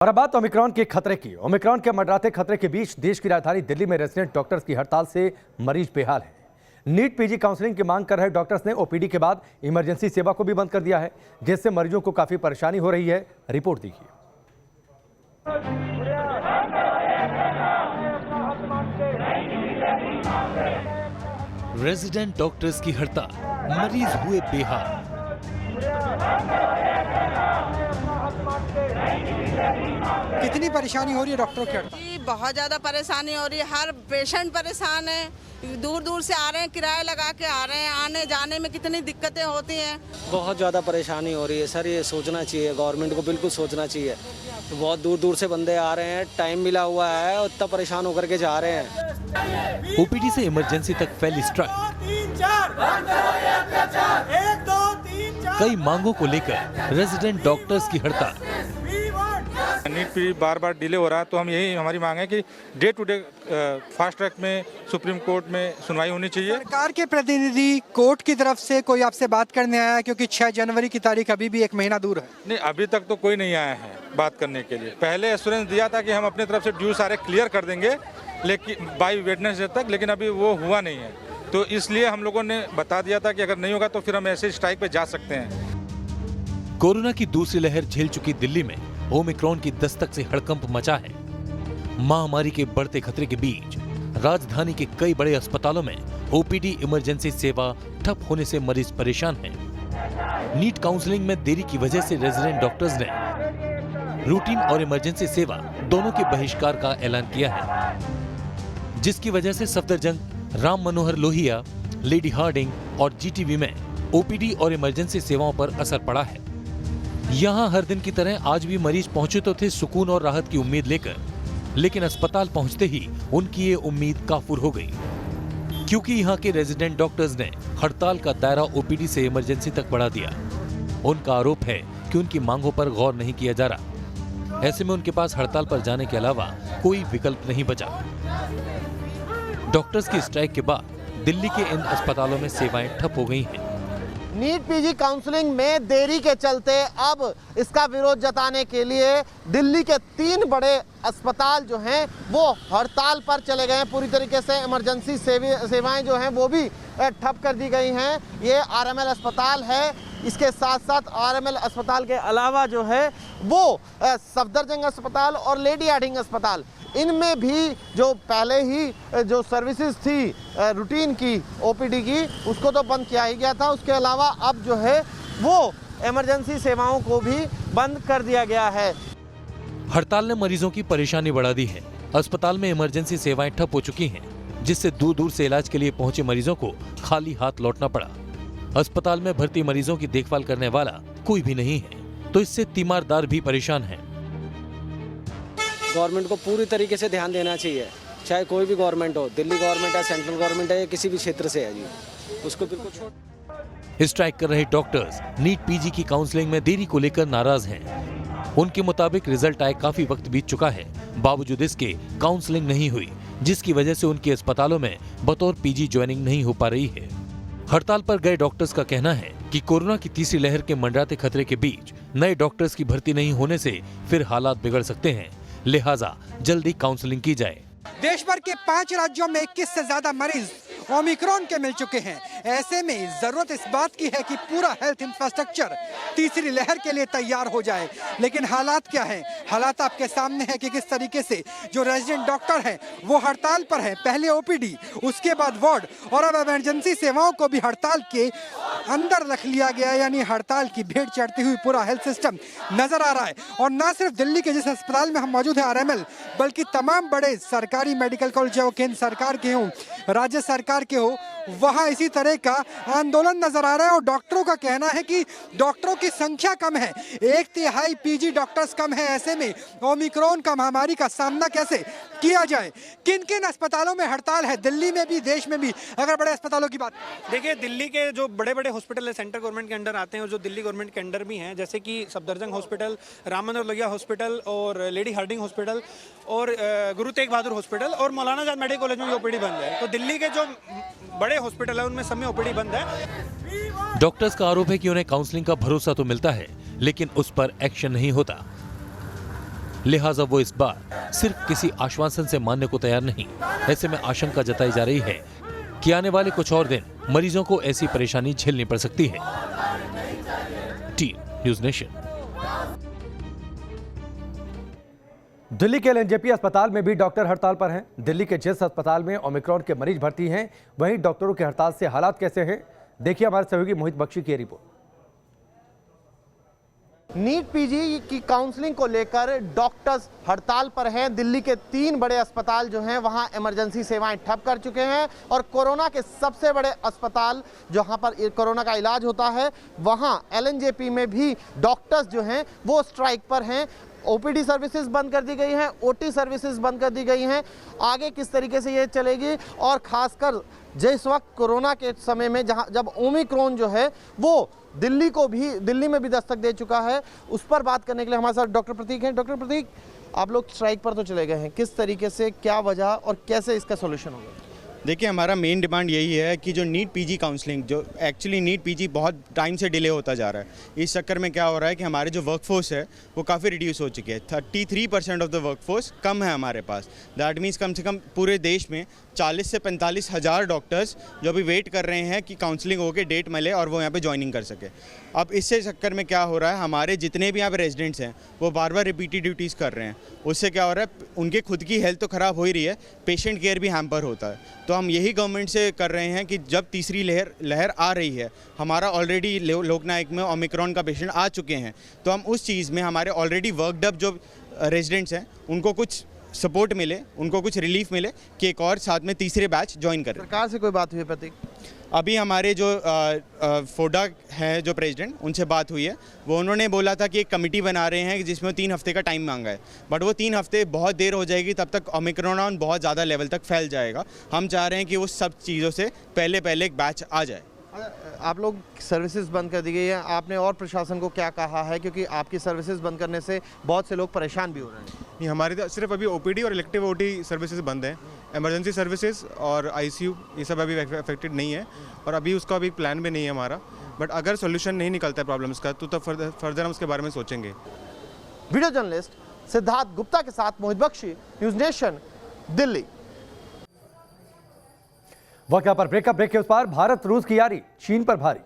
और अब बात ओमिक्रॉन के खतरे की। ओमिक्रॉन के मंडराते खतरे के बीच देश की राजधानी दिल्ली में रेजिडेंट डॉक्टर्स की हड़ताल से मरीज बेहाल है। नीट पीजी काउंसलिंग की मांग कर रहे डॉक्टर्स ने ओपीडी के बाद इमरजेंसी सेवा को भी बंद कर दिया है, जिससे मरीजों को काफी परेशानी हो रही है। रिपोर्ट देखिए। रेजिडेंट डॉक्टर्स की हड़ताल, मरीज हुए बेहाल। कितनी परेशानी हो रही है डॉक्टरों की हड़ताल? जी बहुत ज़्यादा परेशानी हो रही है। हर पेशेंट परेशान है। दूर दूर से आ रहे हैं, किराया लगा के आ रहे हैं। आने जाने में कितनी दिक्कतें होती हैं। बहुत ज़्यादा परेशानी हो रही है सर। ये सोचना चाहिए, गवर्नमेंट को बिल्कुल सोचना चाहिए। बहुत दूर दूर से बंदे आ रहे हैं, टाइम मिला हुआ है और इतना परेशान होकर के जा रहे हैं। ओपीडी से इमरजेंसी तक फैली स्ट्राइक। कई मांगों को लेकर रेजिडेंट डॉक्टर्स की हड़ताल। नीट पीरियड बार बार डिले हो रहा है, तो हम यही हमारी मांग है कि day to day fast track में सुप्रीम कोर्ट में सुनवाई होनी चाहिए। सरकार के प्रतिनिधि कोर्ट की तरफ से कोई आपसे बात करने आया है? क्योंकि 6 जनवरी की तारीख अभी भी 1 महीना दूर है। नहीं, अभी तक तो कोई नहीं आया है बात करने के लिए। पहले एश्योरेंस दिया था कि हम अपनी तरफ से ड्यू सारे क्लियर कर देंगे, लेकिन बाई वेडनेसडे तक, लेकिन अभी वो हुआ नहीं है। तो इसलिए हम लोगों ने बता दिया था कि अगर नहीं होगा तो फिर हम ऐसे स्ट्राइक पे जा सकते हैं। कोरोना की दूसरी लहर झेल चुकी दिल्ली में ओमिक्रॉन की दस्तक से हड़कंप मचा है। महामारी के बढ़ते खतरे के बीच राजधानी के कई बड़े अस्पतालों में ओपीडी इमरजेंसी सेवा ठप होने से मरीज परेशान हैं। नीट काउंसलिंग में देरी की वजह से रेजिडेंट डॉक्टर्स ने रूटीन और इमरजेंसी सेवा दोनों के बहिष्कार का ऐलान किया है, जिसकी वजह से सफदरजंग, राम मनोहर लोहिया, लेडी हार्डिंग और जीटीबी में ओपीडी और इमरजेंसी सेवाओं पर असर पड़ा है। यहाँ हर दिन की तरह आज भी मरीज पहुंचे तो थे सुकून और राहत की उम्मीद लेकर, लेकिन अस्पताल पहुंचते ही उनकी ये उम्मीद काफूर हो गई, क्योंकि यहाँ के रेजिडेंट डॉक्टर्स ने हड़ताल का दायरा ओपीडी से इमरजेंसी तक बढ़ा दिया। उनका आरोप है कि उनकी मांगों पर गौर नहीं किया जा रहा। ऐसे में उनके पास हड़ताल पर जाने के अलावा कोई विकल्प नहीं बचा। डॉक्टर्स की स्ट्राइक के बाद दिल्ली के इन अस्पतालों में सेवाएं ठप हो गई हैं। नीट पीजी काउंसलिंग में देरी के चलते अब इसका विरोध जताने के लिए दिल्ली के 3 बड़े अस्पताल जो हैं वो हड़ताल पर चले गए हैं। पूरी तरीके से इमरजेंसी सेवाएं जो हैं वो भी ठप कर दी गई हैं। ये आरएमएल अस्पताल है, इसके साथ साथ आरएमएल अस्पताल के अलावा जो है वो सफदरजंग अस्पताल और लेडी हार्डिंग अस्पताल, इनमें भी जो पहले ही जो सर्विसेज थी रूटीन की ओपीडी की, उसको तो बंद किया ही गया था। उसके अलावा अब जो है वो इमरजेंसी सेवाओं को भी बंद कर दिया गया है। हड़ताल ने मरीजों की परेशानी बढ़ा दी है। अस्पताल में इमरजेंसी सेवाएं ठप हो चुकी हैं, जिससे दूर दूर से इलाज के लिए पहुंचे मरीजों को खाली हाथ लौटना पड़ा। अस्पताल में भर्ती मरीजों की देखभाल करने वाला कोई भी नहीं है, तो इससे तीमारदार भी परेशान हैं। गवर्नमेंट को पूरी तरीके से ध्यान देना चाहिए, चाहे कोई भी गवर्नमेंट हो, दिल्ली गवर्नमेंट है, सेंट्रल गवर्नमेंट है, या किसी भी क्षेत्र से है जी, उसको बिल्कुल छोड़। स्ट्राइक कर रहे डॉक्टर्स नीट पीजी की काउंसलिंग में देरी को लेकर नाराज हैं। उनके मुताबिक रिजल्ट आए काफी वक्त बीत चुका है, बावजूद इसके काउंसलिंग नहीं हुई, जिसकी वजह से उनके अस्पतालों में बतौर पीजी ज्वाइनिंग नहीं हो पा रही है। हड़ताल पर गए डॉक्टर्स का कहना है कि कोरोना की तीसरी लहर के मंडराते खतरे के बीच नए डॉक्टर्स की भर्ती नहीं होने से फिर हालात बिगड़ सकते हैं, लिहाजा जल्दी काउंसलिंग की जाए। देश भर के 5 राज्यों में 21 से ज्यादा मरीज ओमिक्रॉन के मिल चुके हैं। ऐसे में जरूरत इस बात की है कि पूरा हेल्थ इंफ्रास्ट्रक्चर तीसरी लहर के लिए तैयार हो जाए। लेकिन हालात क्या हैं? हालात आपके सामने है कि किस तरीके से जो रेजिडेंट डॉक्टर हैं वो हड़ताल पर हैं। पहले ओपीडी, उसके बाद वार्ड और अब इमरजेंसी सेवाओं को भी हड़ताल के अंदर रख लिया गया, यानी हड़ताल की भेंट चढ़ती हुई पूरा हेल्थ सिस्टम नजर आ रहा है। और न सिर्फ दिल्ली के जिस अस्पताल में हम मौजूद हैं आरएमएल, बल्कि तमाम बड़े सरकारी मेडिकल कॉलेज हो, केंद्र सरकार के हो, राज्य सरकार के हो, वहां इसी तरह का आंदोलन नजर आ रहा है। और डॉक्टरों का कहना है कि डॉक्टरों की संख्या कम है, 1/3 पीजी डॉक्टर्स कम है। ऐसे में ओमिक्रॉन का महामारी का सामना कैसे किया जाए? किन किन अस्पतालों में हड़ताल है, दिल्ली में भी, देश में भी? अगर बड़े अस्पतालों की बात देखिए, दिल्ली के जो बड़े बड़े हॉस्पिटल है सेंट्रल गवर्नमेंट के अंडर आते हैं और जो दिल्ली गवर्नमेंट के अंडर भी हैं, जैसे कि सफदरजंग हॉस्पिटल, राम मनोहर लोहिया हॉस्पिटल और लेडी हार्डिंग हॉस्पिटल और गुरु तेग बहादुर हॉस्पिटल और मौलाना आजाद मेडिकल कॉलेज में ओपीडी बंद है। तो दिल्ली के जो बड़े हॉस्पिटल है उनमें सब में ओपीडी बंद है। डॉक्टर्स का आरोप है कि उन्हें काउंसलिंग का भरोसा तो मिलता है, लेकिन उस पर एक्शन नहीं होता। लिहाजा वो इस बार सिर्फ किसी आश्वासन से मानने को तैयार नहीं। ऐसे में आशंका जताई जा रही है कि आने वाले कुछ और दिन मरीजों को ऐसी परेशानी झेलनी पड़ सकती है। Team news nation. दिल्ली के एलएनजेपी अस्पताल में भी डॉक्टर हड़ताल पर हैं। दिल्ली के जिस अस्पताल में ओमिक्रॉन के मरीज भर्ती हैं, वहीं डॉक्टरों के हड़ताल से हालात कैसे हैं, देखिए हमारे सहयोगी मोहित बख्शी की रिपोर्ट। नीट पीजी की काउंसलिंग को लेकर डॉक्टर्स हड़ताल पर हैं। दिल्ली के 3 बड़े अस्पताल जो हैं वहां इमरजेंसी सेवाएं ठप कर चुके हैं और कोरोना के सबसे बड़े अस्पताल जहां पर कोरोना का इलाज होता है वहां एलएनजेपी में भी डॉक्टर्स जो हैं वो स्ट्राइक पर हैं। ओपीडी सर्विसेज बंद कर दी गई हैं, ओटी सर्विसेज बंद कर दी गई हैं। आगे किस तरीके से ये चलेगी और खासकर जिस वक्त कोरोना के समय में जब ओमिक्रॉन जो है वो दिल्ली में भी दस्तक दे चुका है, उस पर बात करने के लिए हमारे साथ डॉक्टर प्रतीक हैं। डॉक्टर प्रतीक, आप लोग स्ट्राइक पर तो चले गए हैं, किस तरीके से, क्या वजह और कैसे इसका सॉल्यूशन होगा? देखिए, हमारा मेन डिमांड यही है कि जो नीट पीजी काउंसलिंग, जो एक्चुअली नीट पीजी बहुत टाइम से डिले होता जा रहा है। इस चक्कर में क्या हो रहा है कि हमारे जो वर्कफोर्स है वो काफ़ी रिड्यूस हो चुकी है। 33% ऑफ द वर्कफोर्स कम है हमारे पास। दैट मीन्स कम से कम पूरे देश में 40 से 45 हज़ार डॉक्टर्स जो अभी वेट कर रहे हैं कि काउंसलिंग होकर डेट मिले और वो यहाँ पे ज्वाइनिंग कर सके। अब इससे चक्कर में क्या हो रहा है, हमारे जितने भी यहाँ पे रेजिडेंट्स हैं वो बार बार रिपीटेड ड्यूटीज़ कर रहे हैं। उससे क्या हो रहा है, उनके खुद की हेल्थ तो ख़राब हो ही रही है, पेशेंट केयर भी हैम्पर होता है। तो हम यही गवर्नमेंट से कर रहे हैं कि जब तीसरी लहर आ रही है, हमारा ऑलरेडी लोकनायक में ओमिक्रॉन का पेशेंट आ चुके हैं, तो हम उस चीज़ में हमारे ऑलरेडी वर्कड अप जो रेजिडेंट्स हैं उनको कुछ सपोर्ट मिले, उनको कुछ रिलीफ मिले कि एक और साथ में तीसरे बैच ज्वाइन करें। सरकार से कोई बात हुई प्रतीक? अभी हमारे जो फोडा है जो प्रेसिडेंट, उनसे बात हुई है। वो उन्होंने बोला था कि एक कमेटी बना रहे हैं जिसमें 3 हफ्ते का टाइम मांगा है, बट वो 3 हफ्ते बहुत देर हो जाएगी, तब तक ओमिक्रॉन बहुत ज़्यादा लेवल तक फैल जाएगा। हम चाह रहे हैं कि उस सब चीज़ों से पहले एक बैच आ जाए। आप लोग सर्विसेज बंद कर दी गई है, आपने और प्रशासन को क्या कहा है, क्योंकि आपकी सर्विसेज बंद करने से बहुत से लोग परेशान भी हो रहे हैं? नहीं, हमारे तो सिर्फ अभी ओपीडी और इलेक्टिव ओटी सर्विसेज बंद हैं। इमरजेंसी सर्विसेज और आईसीयू ये सब अभी अफेक्टेड नहीं है और अभी उसका अभी प्लान भी नहीं है हमारा। बट अगर सोल्यूशन नहीं निकलता है प्रॉब्लम्स का तो फर्दर हम उसके बारे में सोचेंगे। वीडियो जर्नलिस्ट सिद्धार्थ गुप्ता के साथ मोहित बख्शी, न्यूज़ नेशन, दिल्ली। वक्त पर ब्रेक के उस पार, भारत रूस की यारी चीन पर भारी।